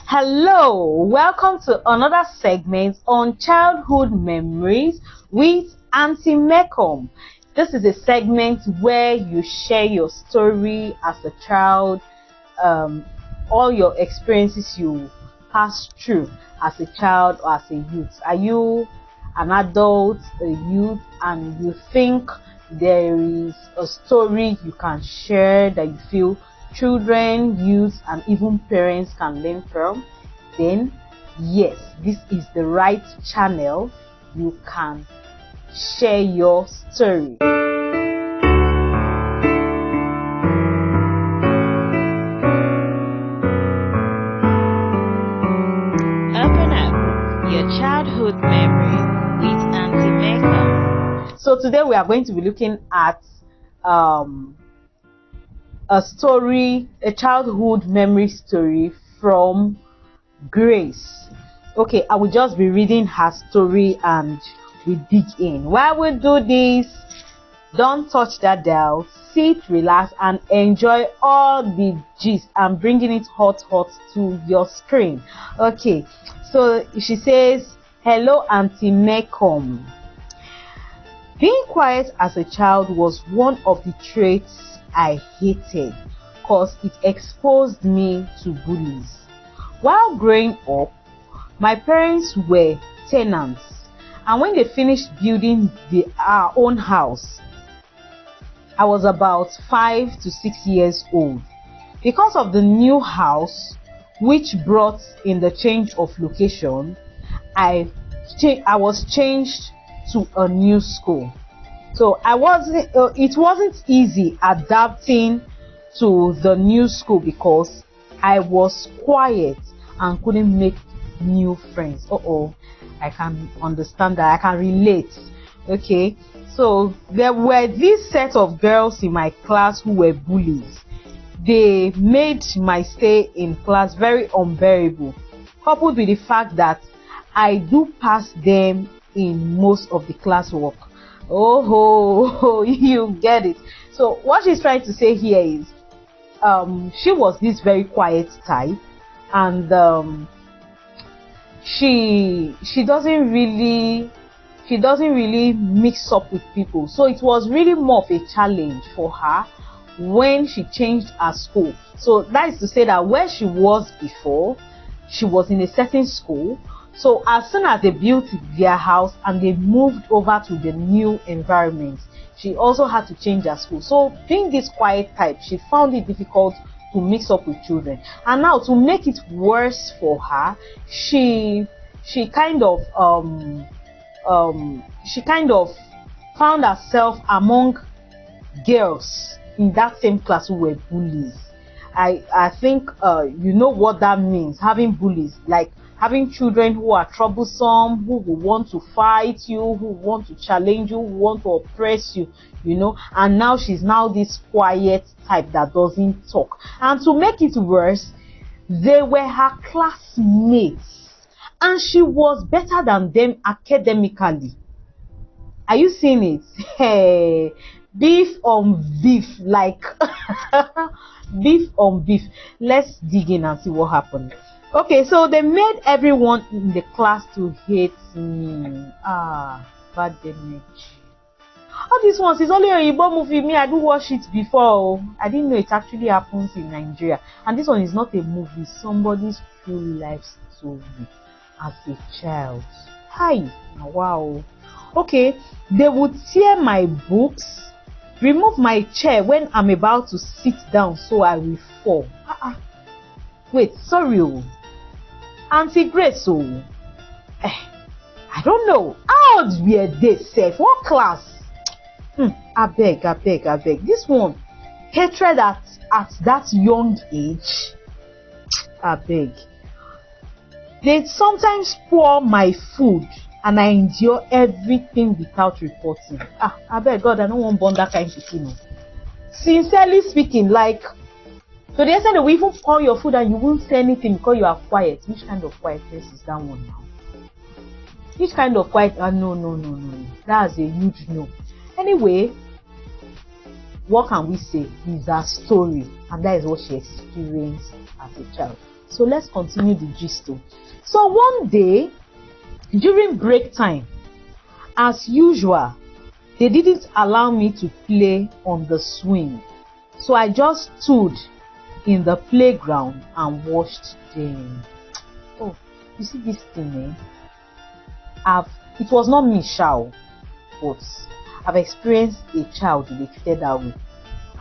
Hello, welcome to another segment on childhood memories with Auntie MERCOM. This is a segment where you share your story as a child, all your experiences you passed through as a child or as a youth. Are you an adult, a youth, and you think there is a story you can share that you feel children, youth, and even parents can learn from? Then yes, this is the right channel. You can share your story. Open up your childhood memory with Auntie MERCOM. So today we are going to be looking at a story, a childhood memory story from Grace. Okay, I will just be reading her story and we dig in. While we do this, don't touch that dial, sit, relax, and enjoy all the gist. I'm bringing it hot to your screen. Okay, so she says, hello Auntie MERCOM. Being quiet as a child was one of the traits I hated because it exposed me to bullies. While growing up, my parents were tenants, and when they finished building our own house, I was about 5 to 6 years old. Because of the new house, which brought in the change of location, I was changed to a new school. So it wasn't easy adapting to the new school because I was quiet and couldn't make new friends. I can understand that. I can relate. Okay, so there were this set of girls in my class who were bullies. They made my stay in class very unbearable, coupled with the fact that I do pass them in most of the classwork. You get it. So what she's trying to say here is she was this very quiet type, and she doesn't really mix up with people. So it was really more of a challenge for her when she changed her school. So that is to say that where she was before, she was in a certain school. So as soon as they built their house and they moved over to the new environment, she also had to change her school. So being this quiet type, she found it difficult to mix up with children. And now to make it worse for her, she kind of found herself among girls in that same class who were bullies. I think you know what that means, having bullies, like having children who are troublesome, who will want to fight you, who want to challenge you, who want to oppress you, and now she's now this quiet type that doesn't talk. And to make it worse, they were her classmates and she was better than them academically. Are you seeing it? Hey, beef on beef, like beef on beef. Let's dig in and see what happened. Okay, so they made everyone in the class to hate me. Bad damage. All these ones is only a Igbo movie. Me, I do watch it before. I didn't know it actually happens in Nigeria. And this one is not a movie, somebody's true life story as a child. Hi, wow. Okay, they would tear my books, remove my chair when I'm about to sit down so I will fall. Wait, sorry, Auntie Grace, I don't know. How old were they safe? What class? I beg. This one, hatred at that young age. I beg. They sometimes pour my food and I endure everything without reporting. I beg God, I don't want to burn that kind of thing. Sincerely speaking, like, so they said they will even pour your food and you won't say anything because you are quiet. Which kind of quietness is that one now? Which kind of quiet? No. That's a huge no. Anyway, what can we say? Is her story, and that is what she experienced as a child. So let's continue the gist. So one day during break time, as usual, they didn't allow me to play on the swing. So I just stood in the playground and watched them. Oh, you see this thing, it was not me, but I've experienced a child to be treated that way.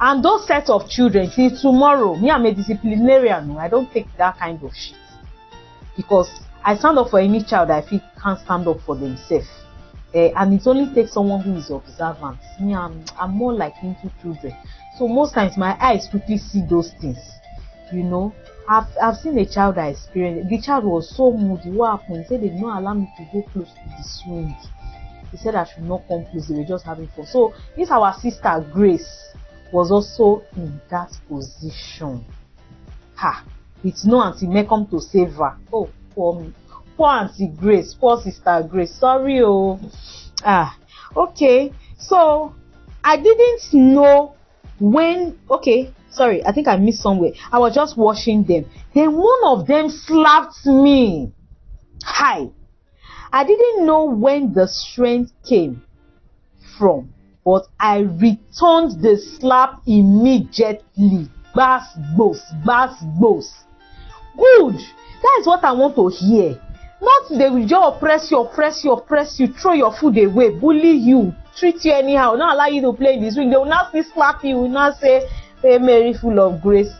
And those sets of children, till tomorrow, me, I'm a disciplinarian. I don't take that kind of shit. Because I stand up for any child I feel can't stand up for themselves. And it only takes someone who is observant. Me, I'm more like into children. So most times my eyes quickly see those things. You know, I've seen a child I experienced. The child was so moody. What happened? He said they did not allow me to go close to the swing. He said I should not come close. They were just having fun. So this our sister Grace was also in that position. It's no Auntie MERCOM to save her. Oh, poor me. Poor Auntie Grace. Poor Sister Grace. Sorry, oh. Okay. So I didn't know when. Okay. Sorry, I think I missed somewhere. I was just watching them. Then one of them slapped me. Hi. I didn't know when the strength came from, but I returned the slap immediately. Bass boss. Good. That is what I want to hear. Not they will just oppress you, throw your food away, bully you, treat you anyhow, not allow you to play this week. They will not still slap you, will not say, "Hey Mary, full of grace."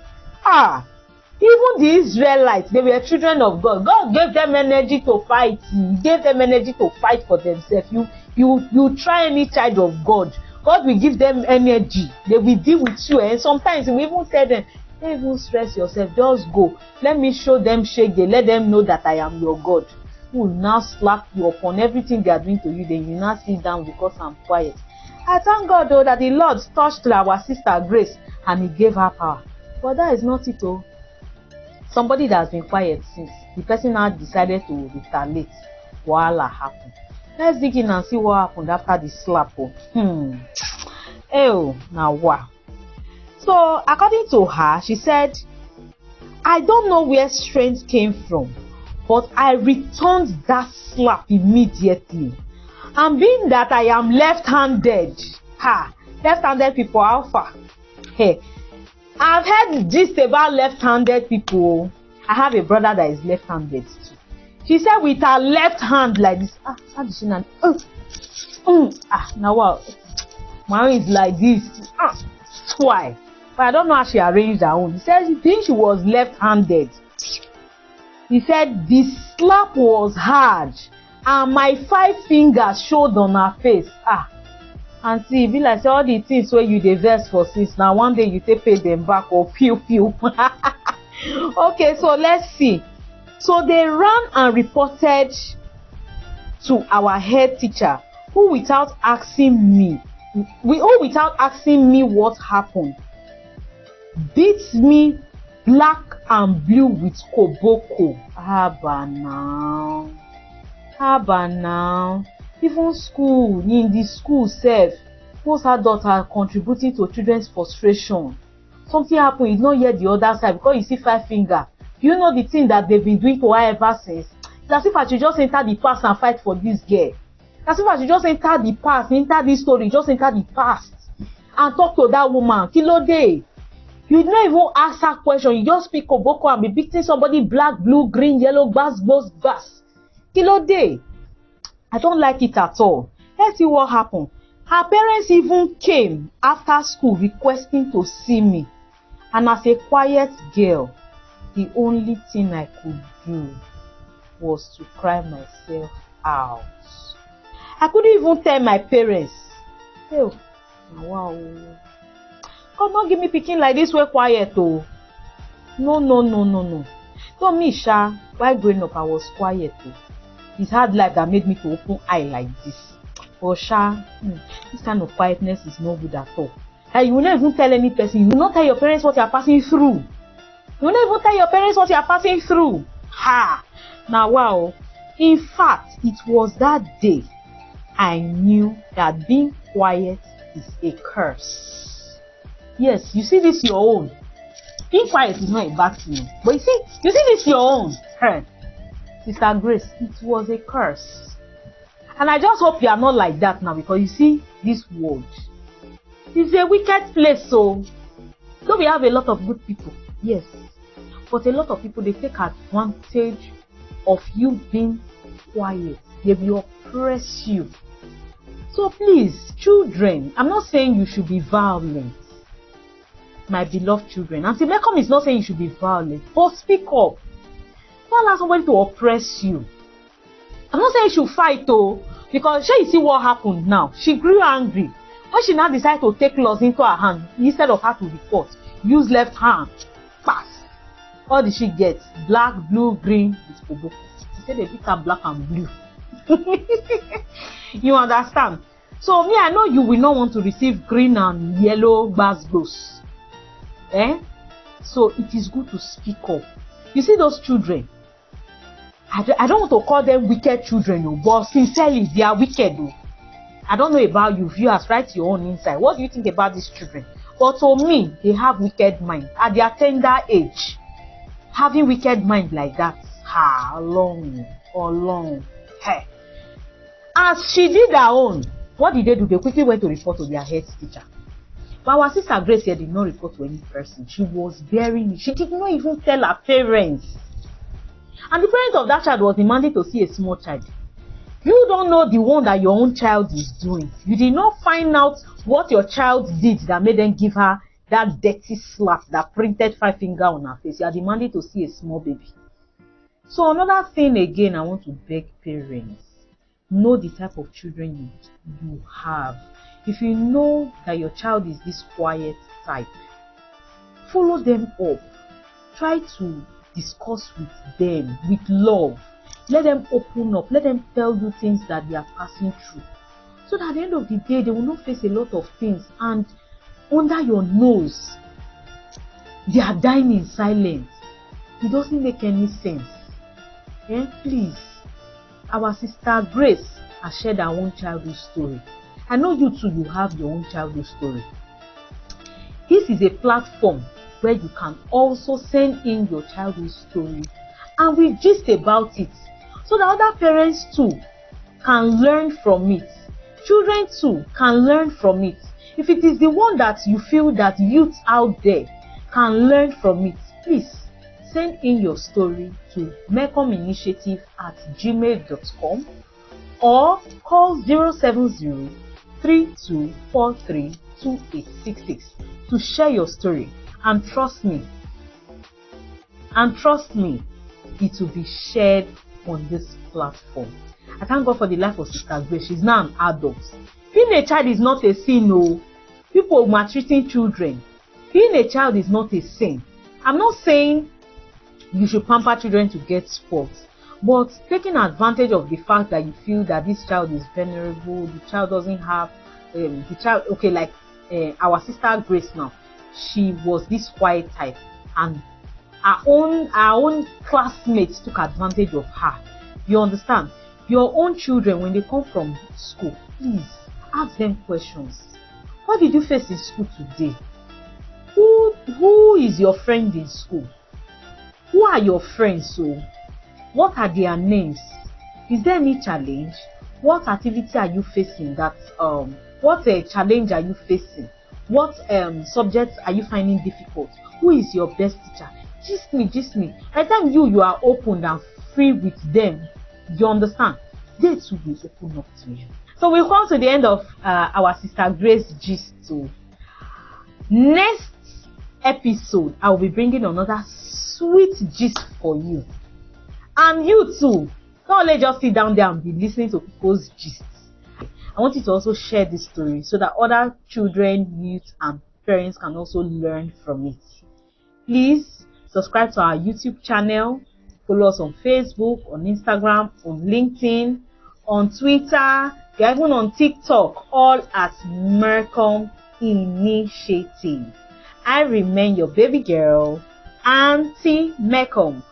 Even the Israelites, they were children of God. God gave them energy to fight. He gave them energy to fight for themselves. You try any child of God, God will give them energy. They will deal with you. And sometimes we even tell them, don't even stress yourself, just go. Let me show them shege. Let them know that I am your God. Who will now slap you upon everything they are doing to you. Then you now sit down because I'm quiet. I thank God though that the Lord touched our sister Grace and he gave her power. But that is not it oh. Somebody that has been quiet since, the person now decided to retaliate. Voila, happened. Let's dig in and see what happened after the slap. Now wow. So according to her, she said, I don't know where strength came from, but I returned that slap immediately. And being that I am left-handed, left-handed people alpha. Hey, I've heard gist about left-handed people. I have a brother that is left-handed too. She said with her left hand like this. How did she not? Now wow. My own is like this. Why? But I don't know how she arranged her own. He said she thinks she was left-handed. He said the slap was hard and my 5 fingers showed on her face. And see, be like say all the things where you dey vex for since now one day you take pay them back or pew. Okay, so let's see. So they ran and reported to our head teacher, who without asking me what happened, beat me black and blue with koboko. Haba now. Even school, in the school self, most adults are contributing to children's frustration. Something happened, you don't hear the other side because you see 5 fingers. Do you know the thing that they've been doing to her ever since? It's as if I should just enter the past and fight for this girl. It's as if I should just enter the past, enter this story, just enter the past and talk to that woman. Kilo day. You don't even ask her question. You just speak koboko and be beating somebody black, blue, green, yellow, bass. Kilo day. I don't like it at all. Let's see what happened. Her parents even came after school requesting to see me. And as a quiet girl, the only thing I could do was to cry myself out. I couldn't even tell my parents. Oh, wow. God, not give me picking like this, we're quiet oh. No. So me, Sha, while growing up, I was quiet oh. It's hard life that made me to open eye like this. But Sha, this kind of quietness is no good at all. And you will not even tell any person. You will not tell your parents what you are passing through. You will not even tell your parents what you are passing through. Now wow. In fact, it was that day I knew that being quiet is a curse. Yes, you see this your own. Being quiet is not a bad thing. But you see this your own. Hey, Sister Grace, it was a curse. And I just hope you are not like that now, because you see, this world is a wicked place. So we have a lot of good people, yes, but a lot of people, they take advantage of you being quiet. They will oppress you. So please, children, I'm not saying you should be violent, my beloved children. And MERCOM is not saying you should be violent, but speak up. Don't allow somebody to oppress you. I'm not saying she should fight though, because you see what happened now. She grew angry. When she now decided to take laws into her hand, instead of her to report, use left hand, pass. What did she get? Black, blue, green, with Kobo. She said they pick her black and blue. You understand? So me, I know you will not want to receive green and yellow basgos. So it is good to speak up. You see those children, I don't want to call them wicked children, but sincerely, they are wicked. I don't know about you, viewers, write your own inside. What do you think about these children? But to me, they have wicked mind. At their tender age, having wicked mind like that, long. Hey. As she did her own, what did they do? They quickly went to report to their head teacher. But our Sister Grace here did not report to any person. She was bearing it. She did not even tell her parents. And the parent of that child was demanding to see a small child. You don't know the one that your own child is doing. You did not find out what your child did that made them give her that dirty slap that printed 5 fingers on her face. You are demanding to see a small baby. So another thing again, I want to beg parents. Know the type of children you have. If you know that your child is this quiet type, follow them up. Try to discuss with them with love. Let them open up. Let them tell you things that they are passing through, so that at the end of the day, they will not face a lot of things, and under your nose they are dying in silence. It doesn't make any sense. Please, our Sister Grace has shared her own childhood story. I know you too, you have your own childhood story. This is a platform where you can also send in your childhood story, and we gist about it, so that other parents too can learn from it. Children too can learn from it. If it is the one that you feel that youth out there can learn from it, please send in your story to mercominitiative@gmail.com or call 070-3243-2866 to share your story. And trust me, it will be shared on this platform. I thank God for the life of Sister Grace. She's now an adult. Being a child is not a sin. No, people maltreating children. Being a child is not a sin. I'm not saying you should pamper children to get sports, but taking advantage of the fact that you feel that this child is vulnerable, the child doesn't have the child. Okay, like our Sister Grace now, she was this quiet type, and our own classmates took advantage of her. You understand? Your own children, when they come from school, please ask them questions. What did you face in school today? Who is your friend in school? Who are your friends? So what are their names? Is there any challenge? What activity are you facing? What challenge are you facing? What subjects are you finding difficult? Who is your best teacher? Gist me. By the time you are open and free with them, you understand, they too will open up to you. So we've come to the end of our Sister Grace gist. So next episode, I will be bringing another sweet gist for you. And you too, don't let just sit down there and be listening to people's gists. I want you to also share this story so that other children, youth, and parents can also learn from it. Please subscribe to our YouTube channel. Follow us on Facebook, on Instagram, on LinkedIn, on Twitter, even on TikTok, all at MERCOM Initiative. I remain your baby girl, Auntie MERCOM.